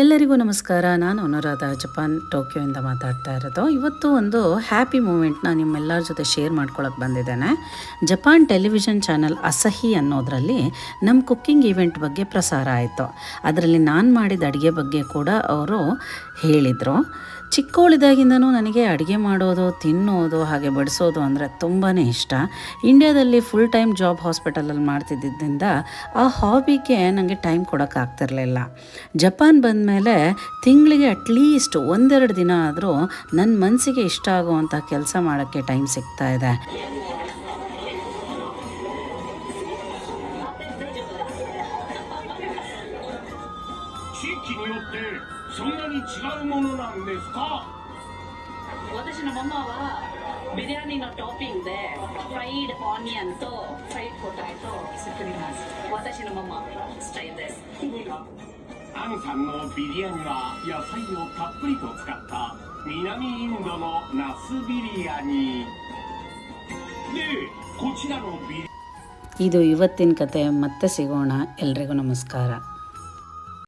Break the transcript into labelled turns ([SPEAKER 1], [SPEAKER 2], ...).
[SPEAKER 1] ಎಲ್ಲರಿಗೂ ನಮಸ್ಕಾರ. ನಾನು ಅನುರಾಧ, ಜಪಾನ್ ಟೋಕಿಯೋಯಿಂದ ಮಾತಾಡ್ತಾ ಇರೋದು. ಇವತ್ತು ಒಂದು ಹ್ಯಾಪಿ ಮೂಮೆಂಟ್ನ ನಿಮ್ಮೆಲ್ಲರ ಜೊತೆ ಶೇರ್ ಮಾಡ್ಕೊಳಕ್ಕೆ ಬಂದಿದ್ದೇನೆ. ಜಪಾನ್ ಟೆಲಿವಿಷನ್ ಚಾನಲ್ ಅಸಹಿ ಅನ್ನೋದರಲ್ಲಿ ನಮ್ಮ ಕುಕ್ಕಿಂಗ್ ಈವೆಂಟ್ ಬಗ್ಗೆ ಪ್ರಸಾರ ಆಯಿತು. ಅದರಲ್ಲಿ ನಾನು ಮಾಡಿದ ಅಡುಗೆ ಬಗ್ಗೆ ಕೂಡ ಅವರು ಹೇಳಿದರು. ಚಿಕ್ಕವಳಿದಾಗಿಂದನೂ ನನಗೆ ಅಡುಗೆ ಮಾಡೋದು, ತಿನ್ನೋದು, ಹಾಗೆ ಬಡಿಸೋದು ಅಂದರೆ ತುಂಬಾ ಇಷ್ಟ. ಇಂಡಿಯಾದಲ್ಲಿ ಫುಲ್ ಟೈಮ್ ಜಾಬ್ ಹಾಸ್ಪಿಟಲಲ್ಲಿ ಮಾಡ್ತಿದ್ದರಿಂದ ಆ ಹಾಬಿಗೆ ನನಗೆ ಟೈಮ್ ಕೊಡೋಕ್ಕಾಗ್ತಿರ್ಲಿಲ್ಲ. ಜಪಾನ್ ಬಂದಮೇಲೆ ತಿಂಗಳಿಗೆ ಅಟ್ಲೀಸ್ಟ್ 1-2 ದಿನ ಆದರೂ ನನ್ನ ಮನಸ್ಸಿಗೆ ಇಷ್ಟ ಆಗುವಂಥ ಕೆಲಸ ಮಾಡೋಕ್ಕೆ ಟೈಮ್ ಸಿಗ್ತಾ ಇದೆ.
[SPEAKER 2] ಬಿರಿಯಾನಿ ಟಾಪಿಂಗ್ ದೆ ಫ್ರೈಡ್ ಆನಿಯನ್ ತೋ ಫ್ರೈಡ್ ಪೊಟ್ಯಾಟೊ ಸಿಕ್ಕಿರಿಮಾಸ್. ವಾತಾಶಿ ನಮ್ಮಮ್ಮ ಸ್ಟೈಲ್です。
[SPEAKER 3] アンさんのビリヤニは野菜をたっぷりと使った南インドのナスビリヤニで、こちらのビリ
[SPEAKER 1] ಇದು ಇವತ್ತಿನ ಕತೆ. ಮತ್ತೆ ಸಿಗೋಣ. ಎಲ್ರಿಗೂ ನಮಸ್ಕಾರ.